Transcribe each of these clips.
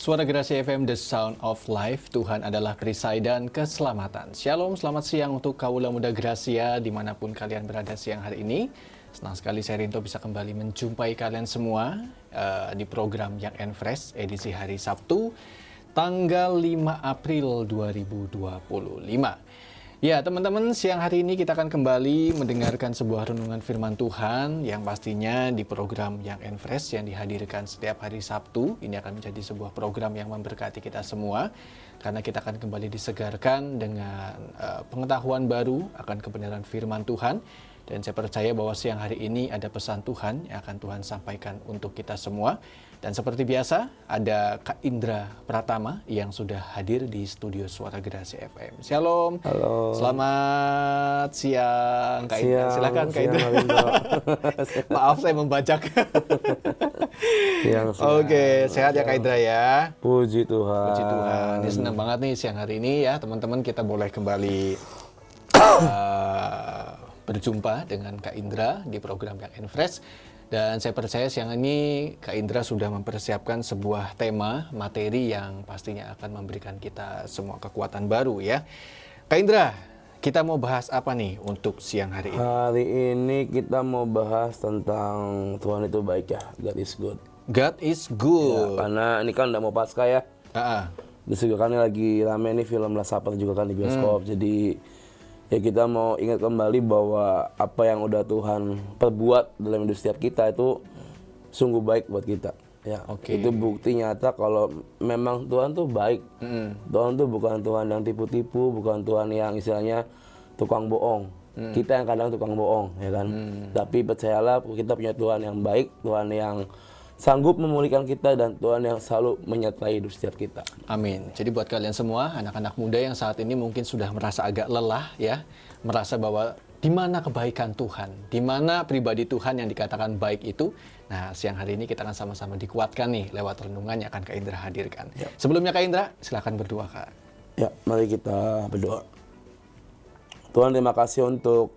Suara Gerasi FM, The Sound of Life. Tuhan adalah perisai dan keselamatan. Shalom, selamat siang untuk kaula muda Gracia dimanapun kalian berada siang hari ini. Senang sekali saya Rinto bisa kembali menjumpai kalian semua di program Young and Fresh edisi hari Sabtu, tanggal 5 April 2025. Ya teman-teman, siang hari ini kita akan kembali mendengarkan sebuah renungan firman Tuhan yang pastinya di program Young and Fresh yang dihadirkan setiap hari Sabtu. Ini akan menjadi sebuah program yang memberkati kita semua karena kita akan kembali disegarkan dengan pengetahuan baru akan kebenaran firman Tuhan. Dan saya percaya bahwa siang hari ini ada pesan Tuhan yang akan Tuhan sampaikan untuk kita semua. Dan seperti biasa, ada Kak Indra Pratama yang sudah hadir di studio Suara Gerasi FM. Shalom. Halo. Selamat siang, Kak Indra. Silakan, Kak Indra. Maaf, saya membajak. Oke, sehat ya Kak Indra ya. Puji Tuhan. Puji Tuhan. Ini senang banget nih siang hari ini ya, teman-teman kita boleh kembali berjumpa dengan Kak Indra di program Young and Fresh. Dan saya percaya siang ini Kak Indra sudah mempersiapkan sebuah tema, materi yang pastinya akan memberikan kita semua kekuatan baru ya. Kak Indra, kita mau bahas apa nih untuk siang hari ini? Hari ini kita mau bahas tentang Tuhan itu baik ya, God is good. God is Ya, good. karena ini kan udah mau pasca ya. Terus juga kan ini lagi rame nih film Last Supper juga kan di bioskop. Jadi ya kita mau ingat kembali bahwa apa yang udah Tuhan perbuat dalam hidup setiap kita itu sungguh baik buat kita. Ya, itu bukti nyata kalau memang Tuhan tuh baik. Tuhan tuh bukan Tuhan yang tipu-tipu, bukan Tuhan yang istilahnya tukang bohong. Kita yang kadang tukang bohong, ya kan. Tapi percayalah kita punya Tuhan yang baik, Tuhan yang sanggup memulihkan kita dan Tuhan yang selalu menyertai hidup setiap kita. Amin. Jadi buat kalian semua, anak-anak muda yang saat ini mungkin sudah merasa agak lelah ya, merasa bahwa di mana kebaikan Tuhan, di mana pribadi Tuhan yang dikatakan baik itu. Nah, siang hari ini kita akan sama-sama dikuatkan nih lewat renungan yang akan Kak Indra hadirkan. Ya. Sebelumnya Kak Indra, silakan berdoa Kak. Ya, mari kita berdoa. Tuhan, terima kasih untuk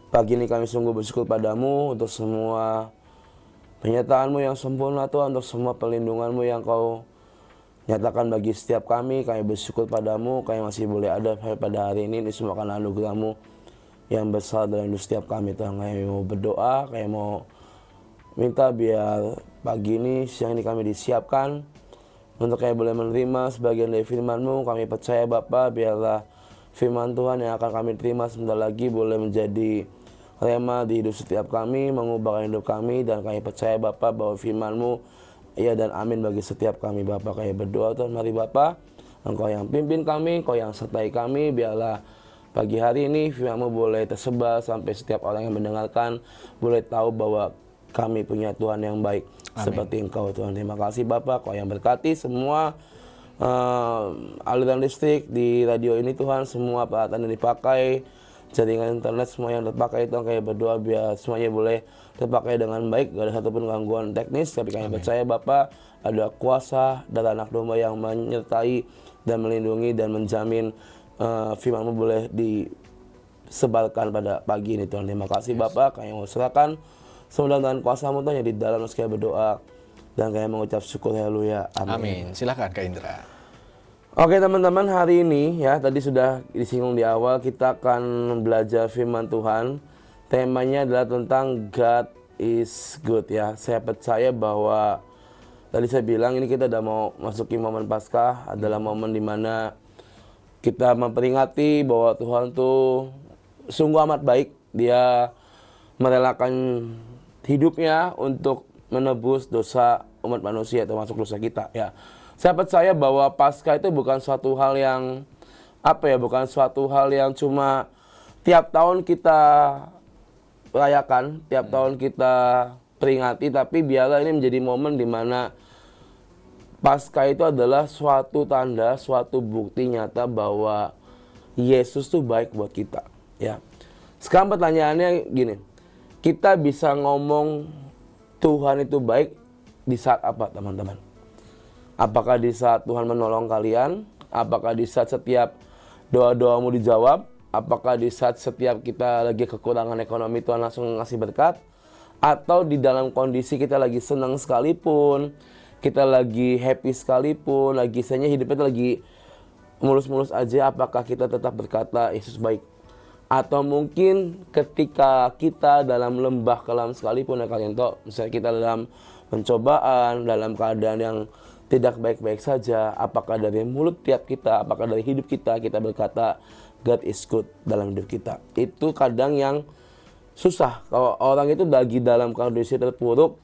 pagi ini kami sungguh bersyukur padamu untuk semua penyertaan-Mu yang sempurna Tuhan, untuk semua perlindungan-Mu yang Kau nyatakan bagi setiap kami bersyukur padamu, kami masih boleh ada pada hari ini semua karena anugerah-Mu yang besar dalam hidup setiap kami Tuhan. Kami mau berdoa, kami mau minta biar pagi ini, siang ini kami disiapkan untuk kami boleh menerima sebagian dari firman-Mu. Kami percaya Bapa, biarlah firman Tuhan yang akan kami terima sebentar lagi boleh menjadi rema di hidup setiap kami, mengubah hidup kami, dan kami percaya Bapa bahwa firman-Mu ya dan amin bagi setiap kami Bapa. Kami berdoa Tuhan, mari Bapa, Engkau yang pimpin kami, Engkau yang sertai kami, biarlah pagi hari ini firman-Mu boleh tersebar sampai setiap orang yang mendengarkan boleh tahu bahwa kami punya Tuhan yang baik. Amin. Seperti Engkau Tuhan. Terima kasih Bapa, Kau yang berkati semua aliran listrik di radio ini Tuhan, semua peralatan yang dipakai, jaringan internet semua yang terpakai Tuhan, kami berdoa biar semuanya boleh terpakai dengan baik, gak ada satupun gangguan teknis. Tapi kami percaya Bapa ada kuasa dari anak domba yang menyertai dan melindungi dan menjamin firman-Mu boleh disebarkan pada pagi ini Tuhan. Terima kasih Bapa, kami mau serahkan semua dengan kuasa-Mu Tuhan yang di dalam kami berdoa dan kami mengucap syukur, haleluya, amin. Amin. Silakan Kak Indra. Oke teman-teman, hari ini ya tadi sudah disinggung di awal, kita akan belajar firman Tuhan. Temanya adalah tentang God is good ya. Saya percaya bahwa tadi saya bilang ini kita udah mau masuki momen Paskah, adalah momen dimana kita memperingati bahwa Tuhan tuh sungguh amat baik. Dia merelakan hidupnya untuk menebus dosa umat manusia, termasuk dosa kita ya. Saya percaya bahwa Paskah itu bukan suatu hal yang bukan suatu hal yang cuma tiap tahun kita rayakan, tiap tahun kita peringati, tapi biarlah ini menjadi momen di mana Paskah itu adalah suatu tanda, suatu bukti nyata bahwa Yesus tuh baik buat kita, ya. Sekarang pertanyaannya gini, kita bisa ngomong Tuhan itu baik di saat apa, teman-teman? Apakah di saat Tuhan menolong kalian? Apakah di saat setiap doa-doamu dijawab? Apakah di saat setiap kita lagi kekurangan ekonomi Tuhan langsung ngasih berkat? Atau di dalam kondisi kita lagi senang sekalipun, kita lagi happy sekalipun, lagi misalnya hidupnya itu lagi mulus-mulus aja, apakah kita tetap berkata Yesus baik? Atau mungkin ketika kita dalam lembah kelam sekalipun ya kalian tahu, misalnya kita dalam pencobaan, dalam keadaan yang tidak baik-baik saja, apakah dari mulut tiap kita, apakah dari hidup kita berkata God is good dalam hidup kita? Itu kadang yang susah. Kalau orang itu lagi dalam kondisi terpuruk,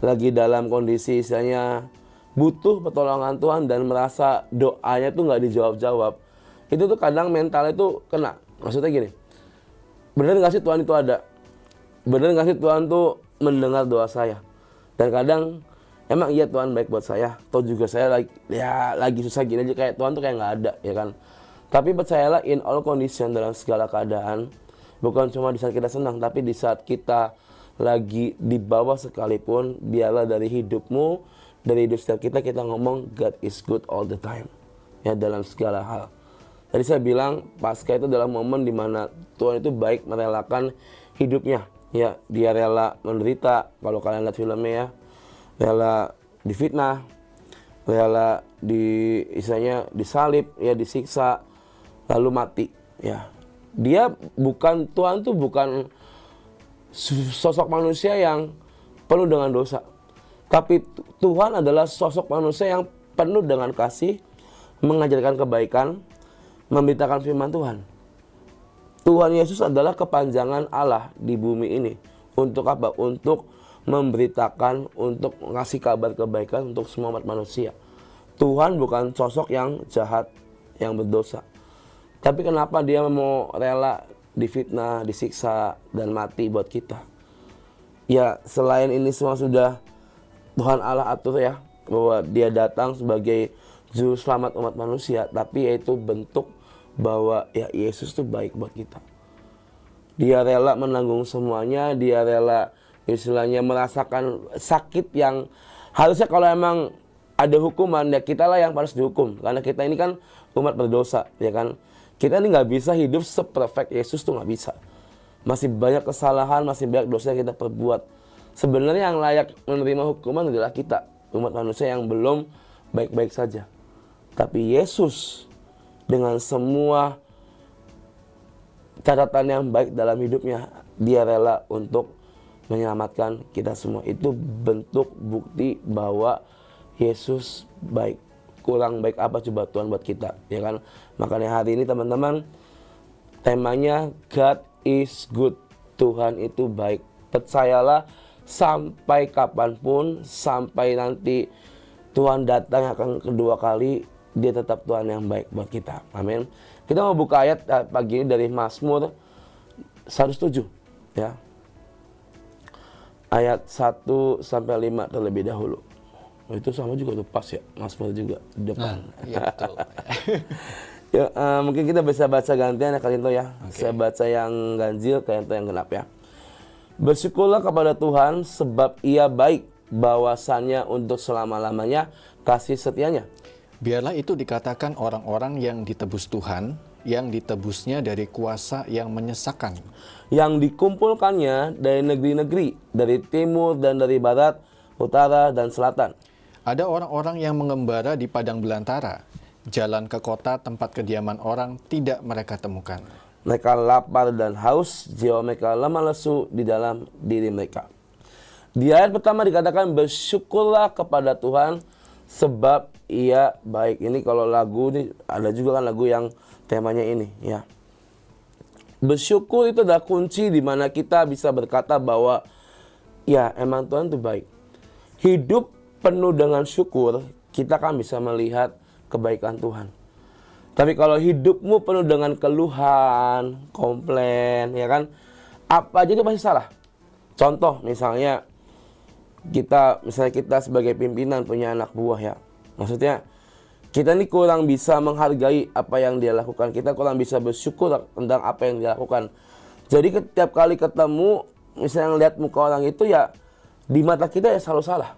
lagi dalam kondisi istilahnya butuh pertolongan Tuhan dan merasa doanya tuh nggak dijawab-jawab, itu tuh kadang mental itu kena. Maksudnya gini, bener nggak sih Tuhan itu ada? Bener nggak sih Tuhan tuh mendengar doa saya? Dan kadang emang iya Tuhan baik buat saya, atau juga saya lagi susah gini aja, kayak Tuhan tuh kayak nggak ada, ya kan? Tapi percayalah, in all condition, dalam segala keadaan, bukan cuma di saat kita senang, tapi di saat kita lagi di bawah sekalipun, biarlah dari hidupmu, dari hidup setiap kita ngomong God is good all the time, ya, dalam segala hal. Tadi saya bilang Paskah itu adalah momen dimana Tuhan itu baik merelakan hidupnya, ya. Dia rela menderita, kalau kalian lihat filmnya ya, rela difitnah, rela istilahnya disalib, ya, disiksa, lalu mati, ya. Tuhan tuh bukan sosok manusia yang penuh dengan dosa. Tapi Tuhan adalah sosok manusia yang penuh dengan kasih, mengajarkan kebaikan, memberitakan firman Tuhan. Tuhan Yesus adalah kepanjangan Allah di bumi ini. Untuk apa? Untuk memberitakan, untuk ngasih kabar kebaikan untuk semua umat manusia. Tuhan bukan sosok yang jahat, yang berdosa. Tapi kenapa dia mau rela difitnah, disiksa, dan mati buat kita? Ya, selain ini semua sudah Tuhan Allah atur, ya, bahwa dia datang sebagai juru selamat umat manusia, tapi yaitu bentuk bahwa ya Yesus tuh baik buat kita. Dia rela menanggung semuanya, dia rela istilahnya merasakan sakit yang harusnya kalau emang ada hukuman, ya kita lah yang harus dihukum, karena kita ini kan umat berdosa, ya kan. Kita ini nggak bisa hidup seperfect Yesus tuh, nggak bisa. Masih banyak kesalahan, masih banyak dosa yang kita perbuat. Sebenarnya yang layak menerima hukuman adalah kita, umat manusia yang belum baik-baik saja. Tapi Yesus dengan semua catatan yang baik dalam hidupnya, dia rela untuk menyelamatkan kita semua. Itu bentuk bukti bahwa Yesus baik. Kurang baik apa coba Tuhan buat kita, ya kan? Makanya hari ini teman-teman, temanya God is good. Tuhan itu baik. Percayalah, sampai kapanpun, sampai nanti Tuhan datang akan kedua kali, dia tetap Tuhan yang baik buat kita. Amin. Kita mau buka ayat pagi ini dari Mazmur 107, ya. Ayat 1 sampai 5 terlebih dahulu. Itu sama juga tuh, pas ya, Mazmur juga di depan. Iya, betul. Ya, mungkin kita bisa baca gantian ya kalian tuh, ya. Okay. Saya baca yang ganjil, kalian tuh yang genap, ya. Bersyukurlah kepada Tuhan sebab ia baik, bahwasannya untuk selama-lamanya kasih setianya. Biarlah itu dikatakan orang-orang yang ditebus Tuhan, yang ditebusnya dari kuasa yang menyesakan. Yang dikumpulkannya dari negeri-negeri, dari timur dan dari barat, utara dan selatan. Ada orang-orang yang mengembara di padang belantara, jalan ke kota tempat kediaman orang tidak mereka temukan. Mereka lapar dan haus, jiwa mereka lemah lesu di dalam diri mereka. Di ayat pertama dikatakan bersyukurlah kepada Tuhan sebab ia baik. Ini kalau lagu ini ada juga kan lagu yang temanya ini, ya. Bersyukur itu adalah kunci di mana kita bisa berkata bahwa ya emang Tuhan itu baik. Hidup penuh dengan syukur, kita kan bisa melihat kebaikan Tuhan. Tapi kalau hidupmu penuh dengan keluhan, komplain, ya kan, apa aja itu pasti salah. Contoh misalnya kita sebagai pimpinan punya anak buah, ya. Maksudnya kita ini kurang bisa menghargai apa yang dia lakukan. Kita kurang bisa bersyukur tentang apa yang dia lakukan. Jadi setiap kali ketemu, misalnya lihat muka orang itu, ya di mata kita ya selalu salah.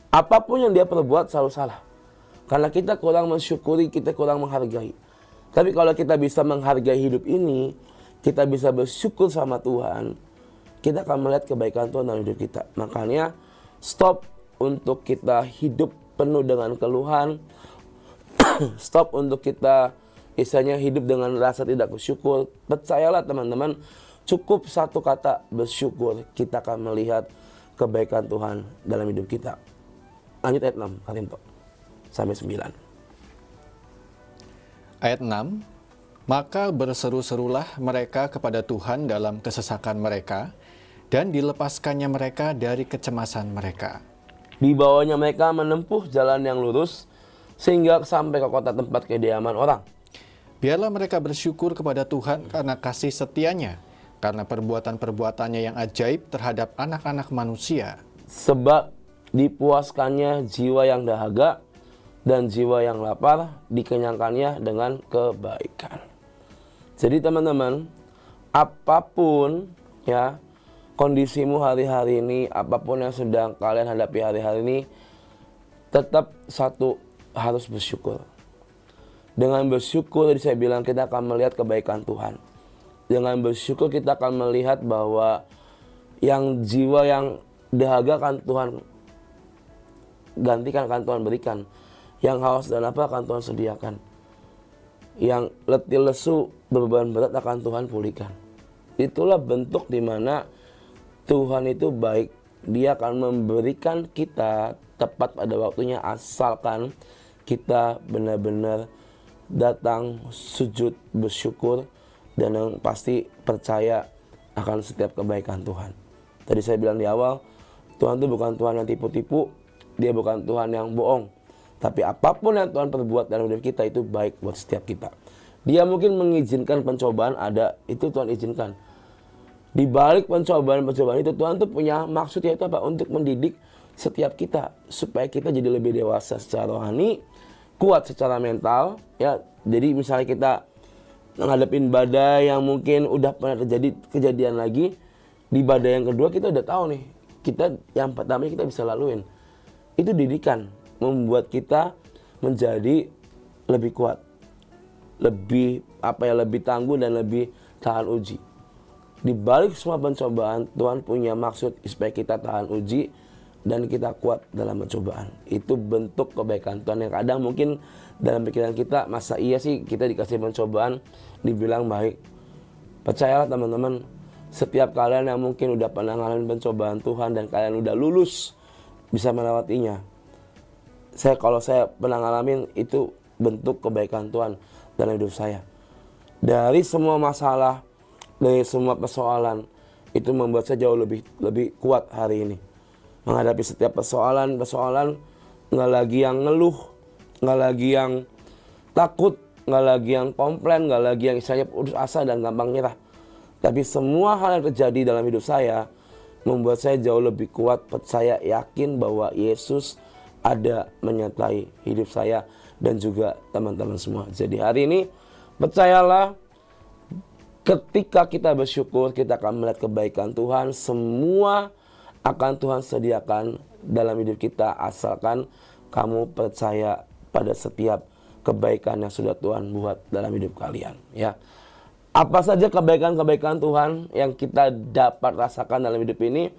Apapun yang dia perbuat selalu salah. Karena kita kurang mensyukuri, kita kurang menghargai. Tapi kalau kita bisa menghargai hidup ini, kita bisa bersyukur sama Tuhan, kita akan melihat kebaikan Tuhan dalam hidup kita. Makanya stop untuk kita hidup penuh dengan keluhan. Stop untuk kita istilahnya hidup dengan rasa tidak bersyukur. Percayalah teman-teman, cukup satu kata bersyukur, kita akan melihat kebaikan Tuhan dalam hidup kita. Lanjut ayat 6, Karinto, sampai 9. Ayat 6, maka berseru-serulah mereka kepada Tuhan dalam kesesakan mereka, dan dilepaskannya mereka dari kecemasan mereka. Dibawanya mereka menempuh jalan yang lurus, sehingga sampai ke kota tempat kediaman orang. Biarlah mereka bersyukur kepada Tuhan karena kasih setianya, karena perbuatan-perbuatannya yang ajaib terhadap anak-anak manusia. Sebab dipuaskannya jiwa yang dahaga, dan jiwa yang lapar dikenyangkannya dengan kebaikan. Jadi teman-teman, apapun ya kondisimu hari-hari ini, apapun yang sedang kalian hadapi hari-hari ini, tetap satu, harus bersyukur. Dengan bersyukur, tadi saya bilang kita akan melihat kebaikan Tuhan. Dengan bersyukur kita akan melihat bahwa yang jiwa yang dahaga akan Tuhan gantikan, akan Tuhan berikan. Yang haus dan apa akan Tuhan sediakan. Yang letih lesu beban berat akan Tuhan pulihkan. Itulah bentuk di mana Tuhan itu baik. Dia akan memberikan kita tepat pada waktunya, asalkan kita benar-benar datang sujud bersyukur dan yang pasti percaya akan setiap kebaikan Tuhan. Tadi saya bilang di awal, Tuhan itu bukan Tuhan yang tipu-tipu, Dia bukan Tuhan yang bohong. Tapi apapun yang Tuhan perbuat dalam hidup kita itu baik buat setiap kita. Dia mungkin mengizinkan pencobaan ada, itu Tuhan izinkan. Di balik pencobaan-pencobaan itu Tuhan tuh punya maksud, yaitu apa? Untuk mendidik setiap kita supaya kita jadi lebih dewasa secara rohani, kuat secara mental ya. Jadi misalnya kita ngadepin badai yang mungkin udah pernah terjadi kejadian lagi, di badai yang kedua kita udah tahu nih, kita yang pertama kita bisa laluin. Itu didikan, membuat kita menjadi lebih kuat, lebih lebih tangguh dan lebih tahan uji. Di balik semua pencobaan, Tuhan punya maksud supaya kita tahan uji dan kita kuat dalam pencobaan. Itu bentuk kebaikan Tuhan yang kadang mungkin dalam pikiran kita, masa iya sih kita dikasih pencobaan dibilang baik. Percayalah teman-teman, setiap kalian yang mungkin udah pernah ngalamin pencobaan Tuhan dan kalian udah lulus bisa melewatinya. Kalau saya pernah ngalamin, itu bentuk kebaikan Tuhan dalam hidup saya. Dari semua masalah, dari semua persoalan, itu membuat saya jauh lebih kuat hari ini. Menghadapi setiap persoalan, nggak lagi yang ngeluh, nggak lagi yang takut, nggak lagi yang komplain, nggak lagi yang istilahnya putus asa dan gampang nyerah. Tapi semua hal yang terjadi dalam hidup saya membuat saya jauh lebih kuat, percaya, yakin bahwa Yesus ada menyertai hidup saya dan juga teman-teman semua. Jadi hari ini percayalah, ketika kita bersyukur, kita akan melihat kebaikan Tuhan. Semua akan Tuhan sediakan dalam hidup kita, asalkan kamu percaya pada setiap kebaikan yang sudah Tuhan buat dalam hidup kalian ya. Apa saja kebaikan-kebaikan Tuhan yang kita dapat rasakan dalam hidup ini?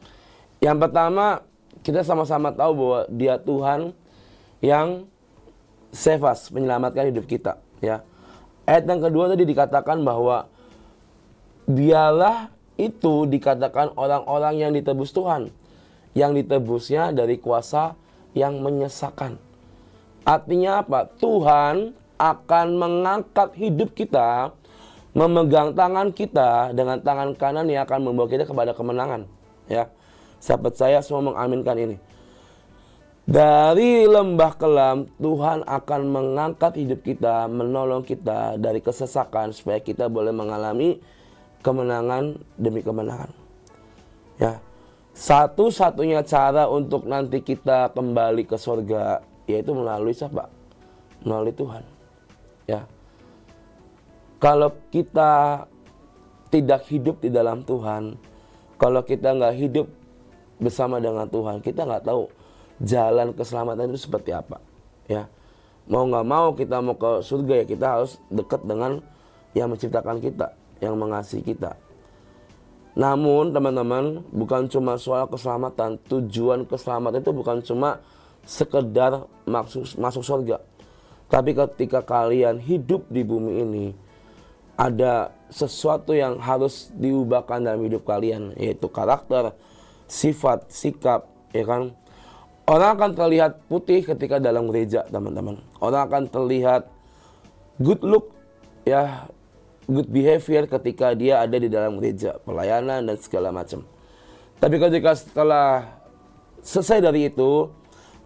Yang pertama, kita sama-sama tahu bahwa Dia Tuhan yang save us, menyelamatkan hidup kita ya. Ayat yang kedua tadi dikatakan bahwa dialah itu dikatakan orang-orang yang ditebus Tuhan, yang ditebusnya dari kuasa yang menyesakan. Artinya apa? Tuhan akan mengangkat hidup kita, memegang tangan kita dengan tangan kanan yang akan membawa kita kepada kemenangan ya. Saya percaya semua mengaminkan ini. Dari lembah kelam, Tuhan akan mengangkat hidup kita, menolong kita dari kesesakan supaya kita boleh mengalami kemenangan demi kemenangan. Ya. Satu-satunya cara untuk nanti kita kembali ke surga yaitu melalui siapa? Melalui Tuhan. Ya. Kalau kita tidak hidup di dalam Tuhan, kalau kita nggak hidup bersama dengan Tuhan, kita nggak tahu jalan keselamatan itu seperti apa. Ya, mau nggak mau kita mau ke surga ya kita harus dekat dengan yang menciptakan kita, yang mengasihi kita. Namun teman-teman, bukan cuma soal keselamatan. Tujuan keselamatan itu bukan cuma sekedar masuk surga. Tapi ketika kalian hidup di bumi ini, ada sesuatu yang harus diubahkan dalam hidup kalian, yaitu karakter, sifat, sikap, ya kan? Orang akan terlihat putih ketika dalam gereja, teman-teman. Orang akan terlihat good look, ya, good behavior ketika dia ada di dalam gereja, pelayanan dan segala macam. Tapi ketika setelah selesai dari itu,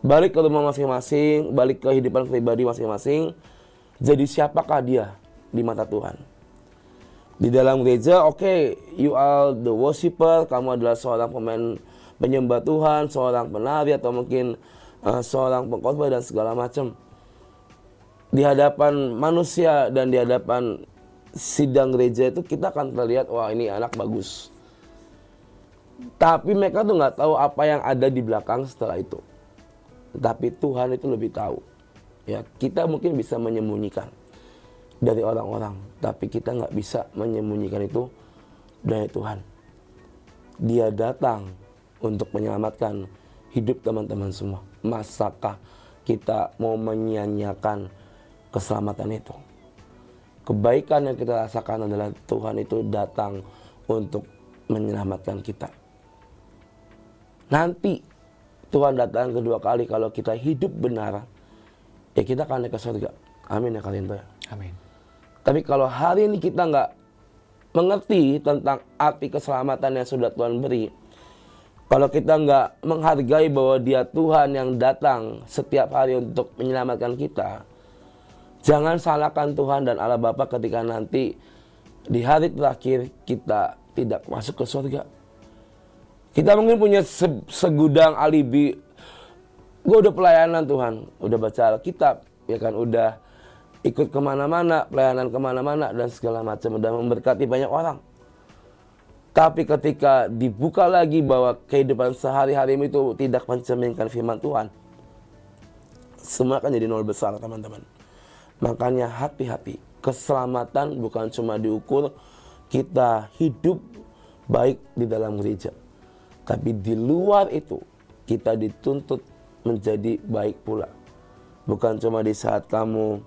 balik ke rumah masing-masing, balik ke kehidupan pribadi masing-masing, jadi siapakah dia di mata Tuhan? Di dalam gereja, oke, you are the worshiper, kamu adalah seorang penyembah Tuhan, seorang penari atau mungkin seorang pengkhotbah dan segala macam. Di hadapan manusia dan di hadapan sidang gereja itu kita akan terlihat, wah ini anak bagus. Tapi mereka tuh nggak tahu apa yang ada di belakang setelah itu. Tapi Tuhan itu lebih tahu. Ya, kita mungkin bisa menyembunyikan dari orang-orang, tapi kita nggak bisa menyembunyikan itu dari Tuhan. Dia datang untuk menyelamatkan hidup teman-teman semua. Masakah kita mau menyia-nyiakan keselamatan itu? Kebaikan yang kita rasakan adalah Tuhan itu datang untuk menyelamatkan kita. Nanti Tuhan datang kedua kali kalau kita hidup benar, ya kita akan naik ke surga. Amin ya kalian tuh ya. Amin. Tapi kalau hari ini kita nggak mengerti tentang arti keselamatan yang sudah Tuhan beri, kalau kita nggak menghargai bahwa Dia Tuhan yang datang setiap hari untuk menyelamatkan kita, jangan salahkan Tuhan dan Allah Bapa ketika nanti di hari terakhir kita tidak masuk ke surga. Kita mungkin punya segudang alibi. Gue udah pelayanan Tuhan, udah baca Alkitab, ya kan, udah ikut kemana-mana, pelayanan kemana-mana dan segala macam, udah memberkati banyak orang. Tapi ketika dibuka lagi bahwa kehidupan sehari-hari itu tidak mencerminkan firman Tuhan, semua akan jadi nol besar, teman-teman. Makanya hati-hati, keselamatan bukan cuma diukur kita hidup baik di dalam gereja. Tapi di luar itu kita dituntut menjadi baik pula. Bukan cuma di saat kamu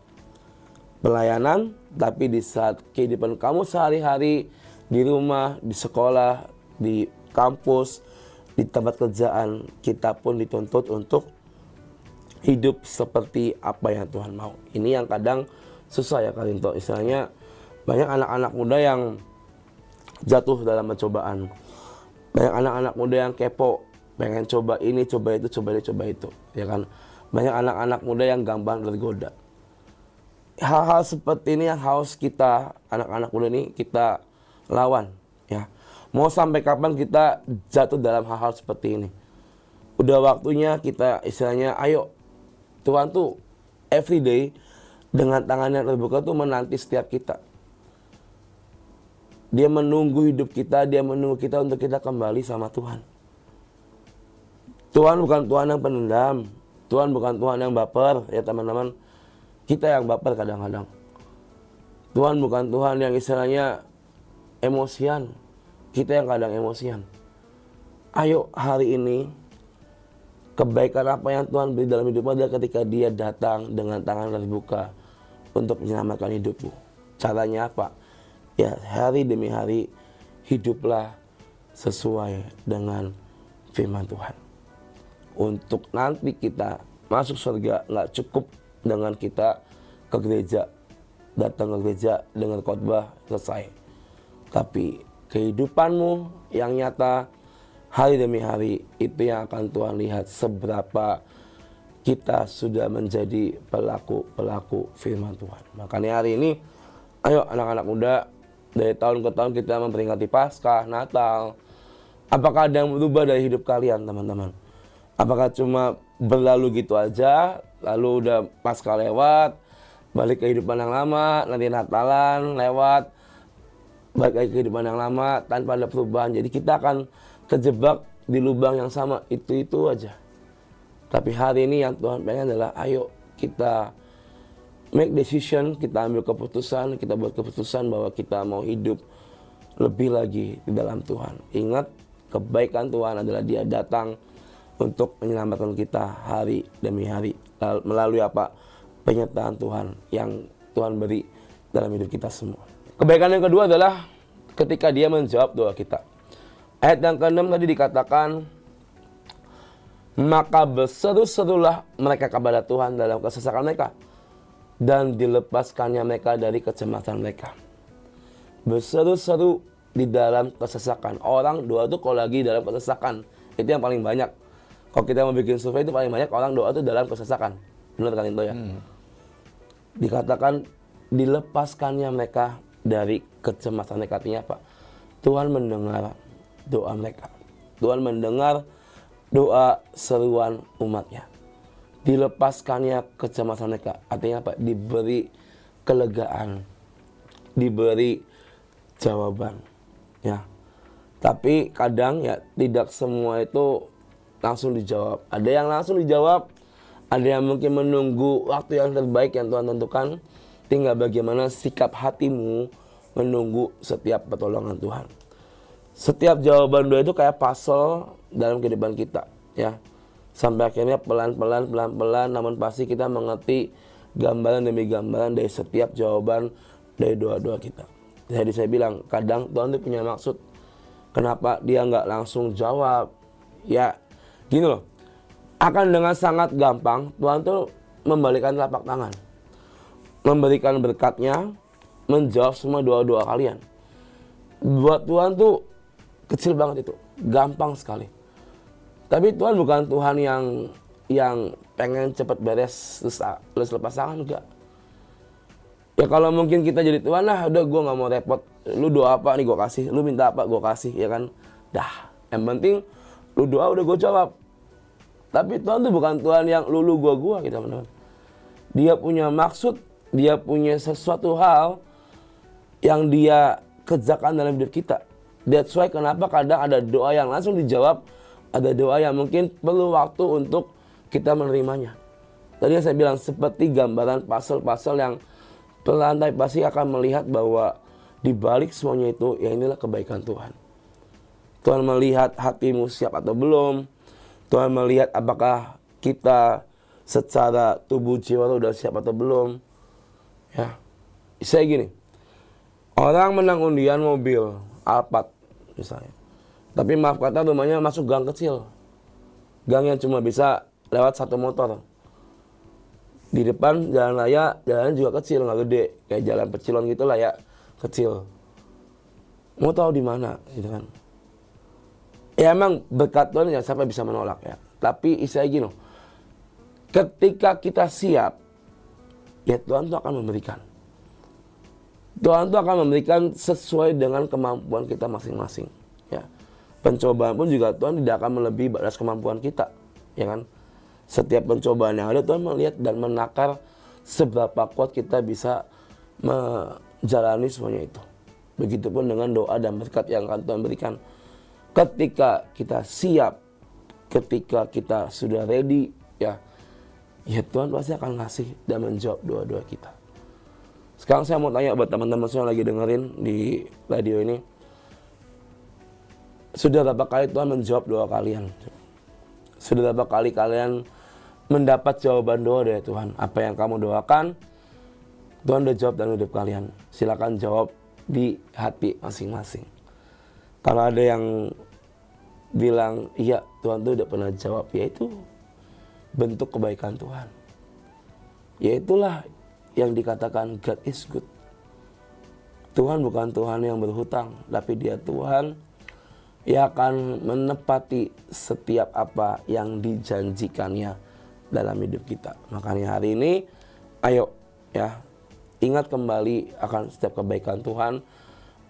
pelayanan, tapi di saat kehidupan kamu sehari-hari, di rumah, di sekolah, di kampus, di tempat kerjaan, kita pun dituntut untuk hidup seperti apa yang Tuhan mau. Ini yang kadang susah ya kalian tuh. Istilahnya banyak anak-anak muda yang jatuh dalam pencobaan. Banyak anak-anak muda yang kepo, pengen coba ini, coba itu, coba ini, coba itu, ya kan? Banyak anak-anak muda yang gampang tergoda. Hal-hal seperti ini yang harus kita, anak-anak muda ini, kita lawan, ya. Mau sampai kapan kita jatuh dalam hal-hal seperti ini? Udah waktunya kita istilahnya, ayo, Tuhan tuh everyday dengan tangannya terbuka tuh menanti setiap kita. Dia menunggu hidup kita, dia menunggu kita untuk kita kembali sama Tuhan. Tuhan bukan Tuhan yang penendam, Tuhan bukan Tuhan yang baper, ya teman-teman. Kita yang baper kadang-kadang. Tuhan bukan Tuhan yang istilahnya emosian, kita yang kadang emosian. Ayo hari ini, kebaikan apa yang Tuhan beri dalam hidupmu adalah ketika Dia datang dengan tangan terbuka untuk menyelamatkan hidupmu. Caranya apa? Ya, hari demi hari hiduplah sesuai dengan firman Tuhan. Untuk nanti kita masuk surga, nggak cukup dengan kita ke gereja, datang ke gereja dengan khotbah selesai. Tapi kehidupanmu yang nyata hari demi hari itu yang akan Tuhan lihat seberapa kita sudah menjadi pelaku-pelaku firman Tuhan. Makanya hari ini, ayo anak-anak muda, dari tahun ke tahun kita memperingati Paskah, Natal. Apakah ada yang berubah dari hidup kalian, teman-teman? Apakah cuma berlalu gitu aja, lalu udah Paskah lewat, balik ke kehidupan yang lama, nanti Natalan lewat, balik lagi ke kehidupan yang lama tanpa ada perubahan. Jadi kita akan terjebak di lubang yang sama, itu aja. Tapi hari ini yang Tuhan pengen adalah ayo kita make decision, kita ambil keputusan, kita buat keputusan bahwa kita mau hidup lebih lagi di dalam Tuhan. Ingat, kebaikan Tuhan adalah Dia datang untuk menyelamatkan kita hari demi hari melalui apa? Penyertaan Tuhan yang Tuhan beri dalam hidup kita semua. Kebaikan yang kedua adalah ketika Dia menjawab doa kita. Ayat yang ke-6 tadi dikatakan, maka berseru-serulah mereka kepada Tuhan dalam kesesakan mereka, dan dilepaskannya mereka dari kecemasan mereka. Berseru-seru di dalam kesesakan. Orang doa itu kalau lagi dalam kesesakan, itu yang paling banyak. Kalau kita mau bikin survei itu paling banyak orang doa itu dalam kesesakan. Benar kan itu ya? Dikatakan dilepaskannya mereka dari kecemasan mereka. Artinya apa? Tuhan mendengar doa mereka. Tuhan mendengar doa seruan umatnya. Dilepaskannya kecemasan mereka. Artinya apa? Diberi kelegaan. Diberi jawaban. Ya. Tapi kadang ya tidak semua itu langsung dijawab. Ada yang langsung dijawab, ada yang mungkin menunggu waktu yang terbaik yang Tuhan tentukan. Tinggal bagaimana sikap hatimu menunggu setiap pertolongan Tuhan. Setiap jawaban doa itu kayak puzzle dalam kehidupan kita, ya. Sampai akhirnya pelan-pelan, namun pasti kita mengerti gambaran demi gambaran dari setiap jawaban dari doa-doa kita. Jadi saya bilang, kadang Tuhan itu punya maksud. Kenapa Dia nggak langsung jawab? Ya, gini loh. Akan dengan sangat gampang Tuhan tuh membalikan telapak tangan, memberikan berkat-Nya, menjawab semua doa-doa kalian. Buat Tuhan tuh kecil banget itu, gampang sekali. Tapi Tuhan bukan Tuhan yang pengen cepat beres terus lepas tangan, enggak. Ya kalau mungkin kita jadi Tuhan lah, udah gue nggak mau repot. Lu doa apa nih gue kasih, lu minta apa gue kasih, ya kan. Dah, yang penting lu doa udah gue jawab. Tapi Tuhan tuh bukan Tuhan yang lulu gua gitu teman-teman. Dia punya maksud, Dia punya sesuatu hal yang Dia kerjakan dalam hidup kita. That's why kenapa kadang ada doa yang langsung dijawab, ada doa yang mungkin perlu waktu untuk kita menerimanya. Tadi saya bilang seperti gambaran puzzle-puzzle yang pelan tapi pasti akan melihat bahwa di balik semuanya itu, ya inilah kebaikan Tuhan. Tuhan melihat hatimu siap atau belum. Tuhan melihat apakah kita secara tubuh jiwa udah siap atau belum. Ya, saya gini. Orang menang undian mobil Alphard misalnya. Tapi maaf kata rumahnya masuk gang kecil. Gang yang cuma bisa lewat satu motor. Di depan jalan raya, jalan juga kecil, nggak gede. Kayak jalan pecilon gitu lah ya, kecil. Mau tahu di mana gitu kan. Ya emang berkat Tuhan ya siapa bisa menolak ya. Tapi istilahnya gini, ketika kita siap, ya Tuhan tuh akan memberikan. Tuhan tuh akan memberikan sesuai dengan kemampuan kita masing-masing. Ya. Pencobaan pun juga Tuhan tidak akan melebihi batas kemampuan kita, ya kan? Setiap pencobaan yang ada Tuhan melihat dan menakar seberapa kuat kita bisa menjalani semuanya itu. Begitupun dengan doa dan berkat yang akan Tuhan berikan. Ketika kita siap, ketika kita sudah ready, ya Tuhan pasti akan ngasih dan menjawab doa-doa kita. Sekarang saya mau tanya buat teman-teman semua yang lagi dengerin di radio ini. Sudah berapa kali Tuhan menjawab doa kalian? Sudah berapa kali kalian mendapat jawaban doa dari Tuhan? Apa yang kamu doakan, Tuhan udah jawab dalam hidup kalian. Silakan jawab di hati masing-masing. Kalau ada yang bilang, iya Tuhan tuh udah pernah jawab, ya itu bentuk kebaikan Tuhan. Ya itulah yang dikatakan God is good. Tuhan bukan Tuhan yang berhutang, tapi Dia Tuhan yang akan menepati setiap apa yang dijanjikannya dalam hidup kita. Makanya hari ini, ayo ya, ingat kembali akan setiap kebaikan Tuhan.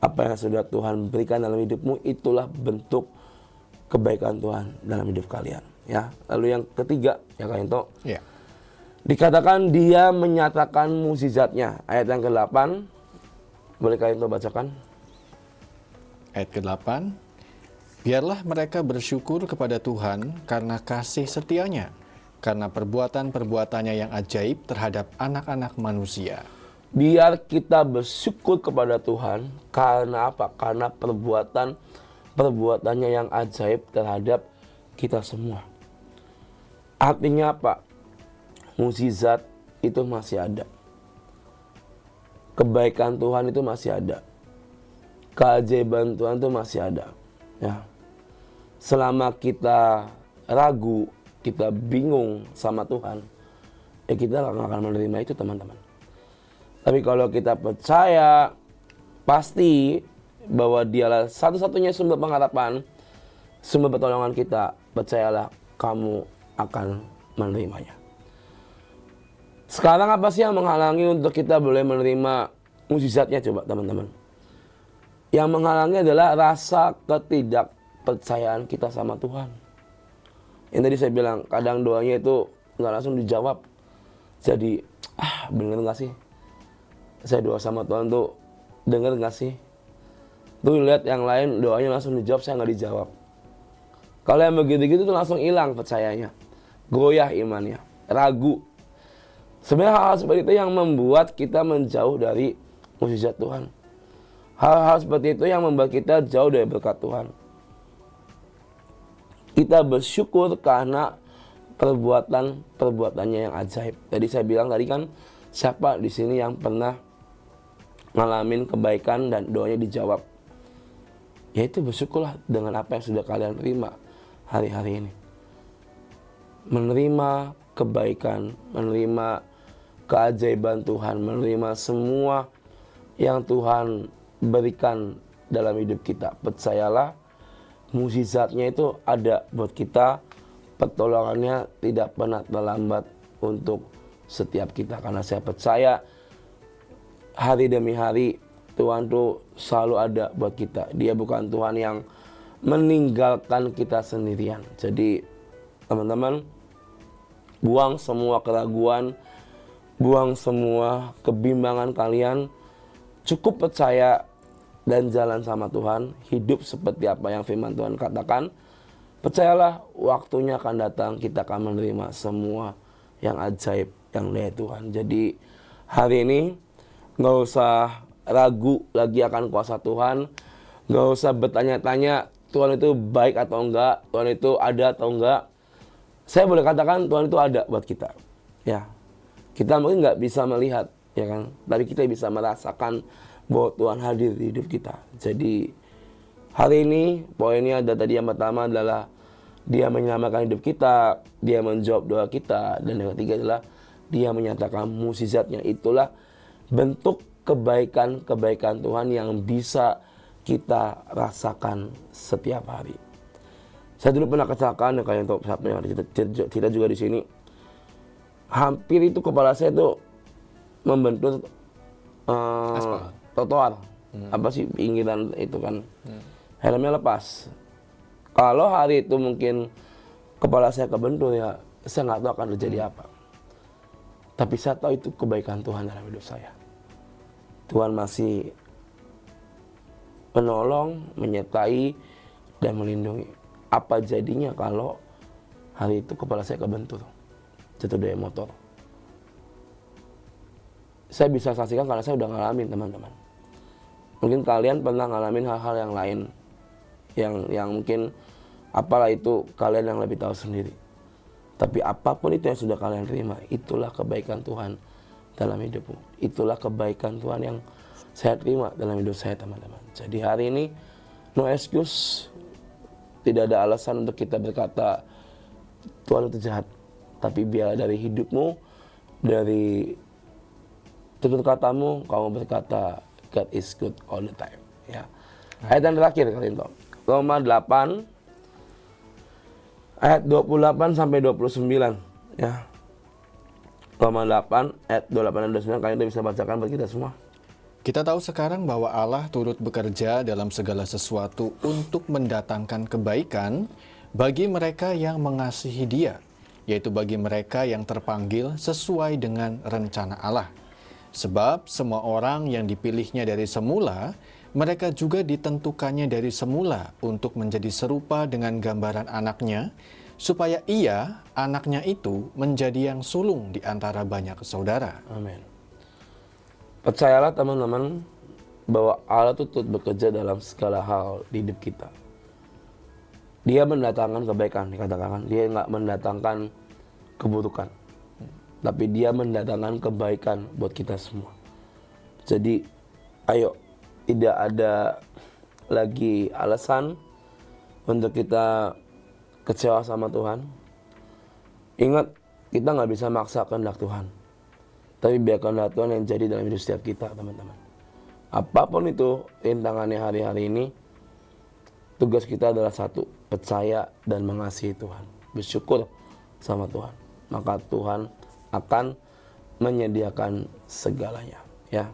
Apa yang sudah Tuhan berikan dalam hidupmu, itulah bentuk kebaikan Tuhan dalam hidup kalian. Ya, lalu yang ketiga, ya Kak Yanto. Ya. Dikatakan Dia menyatakan mukjizatnya. Ayat yang ke-8. Boleh Kak Yanto bacakan? Ayat ke-8. Biarlah mereka bersyukur kepada Tuhan karena kasih setianya, karena perbuatan-perbuatannya yang ajaib terhadap anak-anak manusia. biar kita bersyukur kepada Tuhan. Karena apa? Karena perbuatannya yang ajaib terhadap kita semua. Artinya apa? Mukjizat itu masih ada. Kebaikan Tuhan itu masih ada. Keajaiban Tuhan itu masih ada. Ya. Selama kita ragu, kita bingung sama Tuhan, ya kita nggak akan menerima itu, teman-teman. Tapi kalau kita percaya pasti bahwa Dialah satu-satunya sumber pengharapan, sumber pertolongan kita, percayalah kamu akan menerimanya. Sekarang apa sih yang menghalangi untuk kita boleh menerima mukjizatnya, coba teman-teman? Yang menghalangi adalah rasa ketidakpercayaan kita sama Tuhan. Yang tadi saya bilang, kadang doanya itu nggak langsung dijawab. Jadi, bener nggak sih? Saya doa sama Tuhan tuh, denger nggak sih? Tuh lihat yang lain doanya langsung dijawab, saya nggak dijawab. Kalau yang begitu-gitu tuh langsung hilang percayanya, goyah imannya, ragu. Sebenarnya hal-hal seperti itu yang membuat kita menjauh dari mukjizat Tuhan. Hal-hal seperti itu yang membuat kita jauh dari berkat Tuhan. Kita bersyukur karena perbuatannya yang ajaib. Tadi saya bilang tadi kan, siapa di sini yang pernah ngalamin kebaikan dan doanya dijawab? Yaitu bersyukurlah dengan apa yang sudah kalian terima hari-hari ini. Menerima kebaikan, menerima keajaiban Tuhan, menerima semua yang Tuhan berikan dalam hidup kita. Percayalah, mukjizatnya itu ada buat kita. Pertolongannya tidak pernah terlambat untuk setiap kita. Karena saya percaya hari demi hari Tuhan tuh selalu ada buat kita. Dia bukan Tuhan yang meninggalkan kita sendirian. Jadi teman-teman, buang semua keraguan, buang semua kebimbangan kalian. Cukup percaya dan jalan sama Tuhan. Hidup seperti apa yang firman Tuhan katakan. Percayalah, waktunya akan datang, kita akan menerima semua yang ajaib yang dari Tuhan. Jadi hari ini gak usah ragu lagi akan kuasa Tuhan. Gak usah bertanya-tanya Tuhan itu baik atau enggak, Tuhan itu ada atau enggak. Saya boleh katakan Tuhan itu ada buat kita. Ya, kita mungkin nggak bisa melihat, ya kan, tapi kita bisa merasakan bahwa Tuhan hadir di hidup kita. Jadi hari ini poinnya ada tadi, yang pertama adalah Dia menyelamatkan hidup kita, Dia menjawab doa kita, dan yang ketiga adalah Dia menyatakan mukjizatnya. Itulah bentuk kebaikan-kebaikan Tuhan yang bisa kita rasakan setiap hari. Saya dulu pernah kecelakaan, kayak untuk kita juga di sini. Hampir itu kepala saya tuh membentur trotoar. Apa sih pinggiran itu kan. Helmnya lepas. Kalau hari itu mungkin kepala saya kebentur, ya saya nggak tahu akan terjadi apa. Tapi saya tahu itu kebaikan Tuhan dalam hidup saya. Tuhan masih menolong, menyertai, dan melindungi. Apa jadinya kalau hari itu kepala saya kebentur, jatuh dari motor? Saya bisa saksikan karena saya udah ngalamin, teman-teman. Mungkin kalian pernah ngalamin hal-hal yang lain, yang mungkin apalah itu, kalian yang lebih tahu sendiri. Tapi apapun itu yang sudah kalian terima, itulah kebaikan Tuhan dalam hidupmu. Itulah kebaikan Tuhan yang saya terima dalam hidup saya, teman-teman. Jadi hari ini no excuse. Tidak ada alasan untuk kita berkata Tuhan itu jahat. Tapi biar dari hidupmu, dari tutur katamu, kamu berkata God is good all the time. Ya. Ayat yang terakhir kali ini, Roma 8 ayat 28 sampai 29. Ya. Roma 8 ayat 28 dan 29, kalian bisa bacakan buat kita semua. Kita tahu sekarang bahwa Allah turut bekerja dalam segala sesuatu untuk mendatangkan kebaikan bagi mereka yang mengasihi Dia, yaitu bagi mereka yang terpanggil sesuai dengan rencana Allah. Sebab semua orang yang dipilihnya dari semula, mereka juga ditentukannya dari semula untuk menjadi serupa dengan gambaran anaknya, supaya ia, anaknya itu, menjadi yang sulung di antara banyak saudara. Amin. percayalah teman-teman bahwa Allah tuh turut bekerja dalam segala hal di hidup kita. Dia mendatangkan kebaikan, dikatakan. Dia nggak mendatangkan keburukan. Tapi dia mendatangkan kebaikan buat kita semua. Jadi, ayo, tidak ada lagi alasan untuk kita kecewa sama Tuhan. Ingat, kita nggak bisa maksa kehendak Tuhan. Tapi biar kehendak Tuhan yang jadi dalam hidup setiap kita, teman-teman. Apapun itu rintangannya hari-hari ini, tugas kita adalah satu, percaya dan mengasihi Tuhan. Bersyukur sama Tuhan. Maka Tuhan akan menyediakan segalanya. Ya.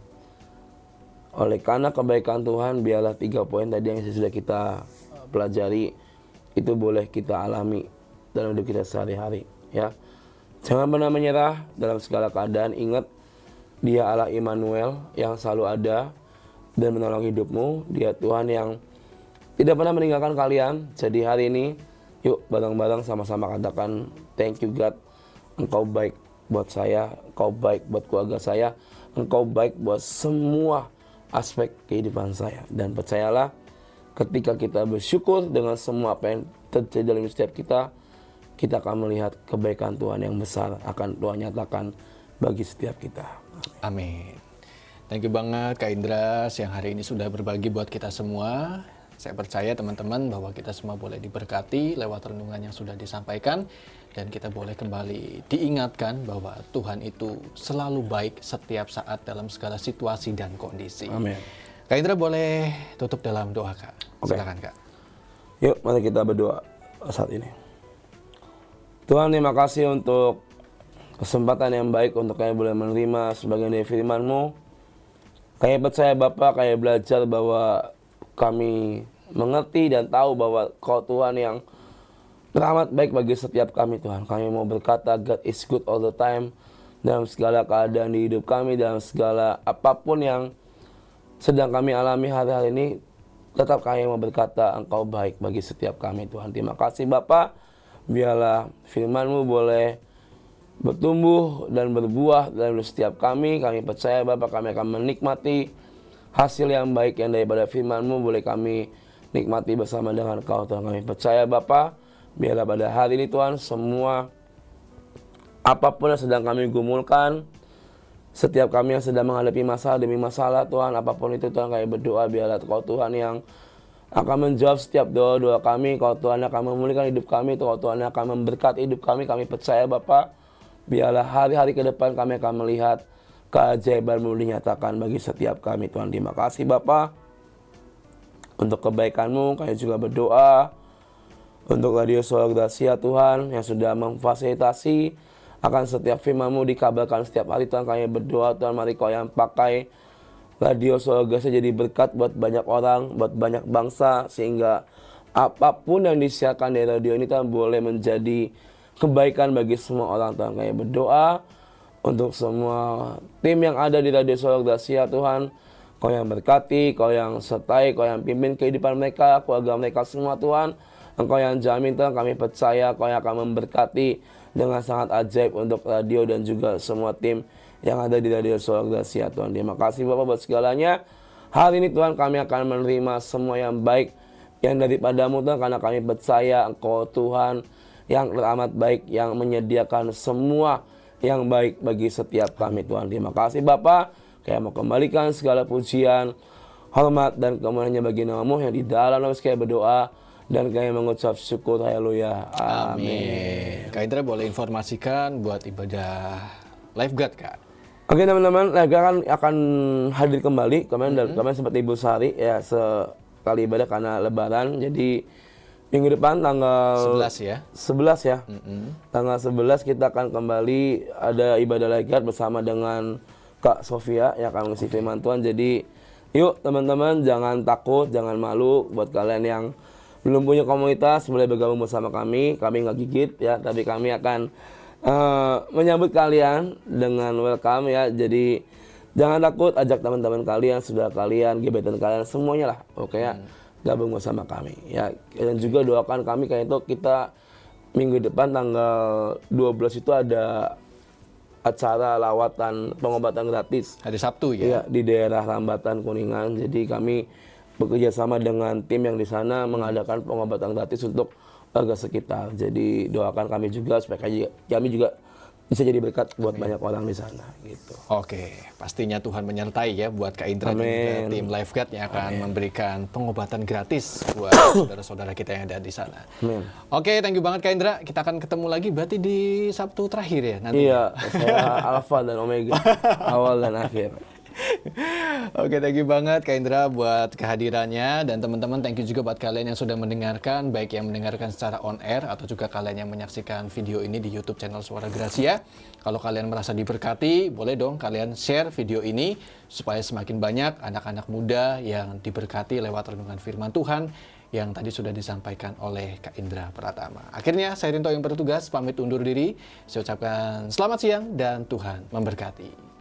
Oleh karena kebaikan Tuhan, biarlah 3 poin tadi yang sudah kita pelajari, itu boleh kita alami dalam hidup kita sehari-hari. Ya. Jangan pernah menyerah dalam segala keadaan. Ingat, Dia Allah Immanuel yang selalu ada dan menolong hidupmu. Dia Tuhan yang tidak pernah meninggalkan kalian. Jadi hari ini, yuk bareng-bareng sama-sama katakan, thank you God. Engkau baik buat saya, Engkau baik buat keluarga saya, Engkau baik buat semua aspek kehidupan saya. Dan percayalah, ketika kita bersyukur dengan semua apa yang terjadi dalam setiap kita akan melihat kebaikan Tuhan yang besar akan Tuhan nyatakan bagi setiap kita. Amin. Thank you banget Kak Indra yang hari ini sudah berbagi buat kita semua. Saya percaya teman-teman bahwa kita semua boleh diberkati lewat renungan yang sudah disampaikan. Dan kita boleh kembali diingatkan bahwa Tuhan itu selalu baik setiap saat dalam segala situasi dan kondisi. Amin. Kak Indra boleh tutup dalam doa Kak. Silakan Kak. Yuk mari kita berdoa saat ini. Tuhan, terima kasih untuk kesempatan yang baik untuk kami boleh menerima sebagian dari firman-Mu. Kami percaya Bapa, kami belajar bahwa kami mengerti dan tahu bahwa Kau Tuhan yang teramat baik bagi setiap kami Tuhan. Kami mau berkata God is good all the time dalam segala keadaan di hidup kami, dalam segala apapun yang sedang kami alami hari-hari ini. Tetap kami mau berkata Engkau baik bagi setiap kami Tuhan. Terima kasih Bapa. Biarlah firman-Mu boleh bertumbuh dan berbuah dalam setiap kami. Kami percaya Bapa, kami akan menikmati hasil yang baik yang daripada firman-Mu. Boleh kami nikmati bersama dengan Kau Tuhan. Kami percaya Bapa, biarlah pada hari ini Tuhan, semua apapun yang sedang kami gumulkan, setiap kami yang sedang menghadapi masalah demi masalah Tuhan, apapun itu Tuhan, kami berdoa biarlah Kau Tuhan yang akan menjawab setiap doa-doa kami. Kau Tuhan akan memulihkan hidup kami, Kau Tuhan akan memberkati hidup kami. Kami percaya Bapa, biarlah hari-hari ke depan kami akan melihat keajaiban-Mu dinyatakan bagi setiap kami Tuhan. Terima kasih Bapa untuk kebaikan-Mu. Kami juga berdoa untuk Radio Solo Gracia Tuhan yang sudah memfasilitasi akan setiap firman-Mu dikabarkan setiap hari Tuhan. Kami berdoa Tuhan, mari Kau yang pakai Radio Solo Gracia jadi berkat buat banyak orang, buat banyak bangsa, sehingga apapun yang disiarkan di radio ini Tuhan boleh menjadi kebaikan bagi semua orang Tuhan. Kami berdoa untuk semua tim yang ada di Radio Solo Gracia Tuhan. Kau yang berkati, Kau yang sertai, Kau yang pimpin kehidupan mereka, keluarga mereka semua Tuhan. Engkau yang jamin Tuhan, kami percaya Kau yang akan memberkati dengan sangat ajaib untuk radio dan juga semua tim yang ada di Radio Solo Gracia Tuhan. Terima kasih Bapak buat segalanya. Hari ini Tuhan kami akan menerima semua yang baik yang daripada-Mu Tuhan, karena kami percaya Engkau Tuhan yang teramat baik, yang menyediakan semua yang baik bagi setiap kami Tuhan. Terima kasih Bapa. Kami mau kembalikan segala pujian, hormat dan kemuliaan bagi nama-Mu yang di dalam nama kami berdoa dan kami mengucap syukur. Haleluya. Amin. Kak Indra boleh informasikan buat ibadah Lifeguard Kak? Oke teman-teman, Lifeguard akan hadir kembali. Kemarin sempat Ibu Sari ya sekali ibadah karena Lebaran. Jadi minggu depan tanggal 11 ya. 11 ya. Tanggal 11 kita akan kembali ada ibadah Lifeguard bersama dengan Kak Sofia yang akan mengisi firman Tuhan. Jadi yuk teman-teman, jangan takut, jangan malu. Buat kalian yang belum punya komunitas, boleh bergabung bersama kami. Kami nggak gigit ya, tapi kami akan menyambut kalian dengan welcome ya. Jadi jangan takut, ajak teman-teman kalian, saudara kalian, gebetan kalian, semuanya lah. Oke ya, gabung bersama kami ya. Dan juga doakan kami kayak itu, kita minggu depan tanggal 12 itu ada acara lawatan pengobatan gratis. Hari Sabtu ya? Iya, di daerah Rambatan Kuningan. Jadi kami bekerja sama dengan tim yang di sana mengadakan pengobatan gratis untuk warga sekitar. Jadi doakan kami juga supaya kami juga bisa jadi berkat buat banyak orang di sana gitu. Oke, pastinya Tuhan menyertai ya buat Kak Indra dan juga tim Lifeguard yang akan memberikan pengobatan gratis buat saudara-saudara kita yang ada di sana. Amin. Oke, thank you banget Kak Indra. Kita akan ketemu lagi berarti di Sabtu terakhir ya nanti. Iya, saya Alpha dan Omega, awal dan akhir. Oke, thank you banget Kak Indra buat kehadirannya, dan teman-teman thank you juga buat kalian yang sudah mendengarkan, baik yang mendengarkan secara on air atau juga kalian yang menyaksikan video ini di YouTube channel Suara Gracia. Kalau kalian merasa diberkati, boleh dong kalian share video ini supaya semakin banyak anak-anak muda yang diberkati lewat renungan firman Tuhan yang tadi sudah disampaikan oleh Kak Indra Pratama. Akhirnya saya Rinto yang bertugas pamit undur diri. Saya ucapkan selamat siang dan Tuhan memberkati.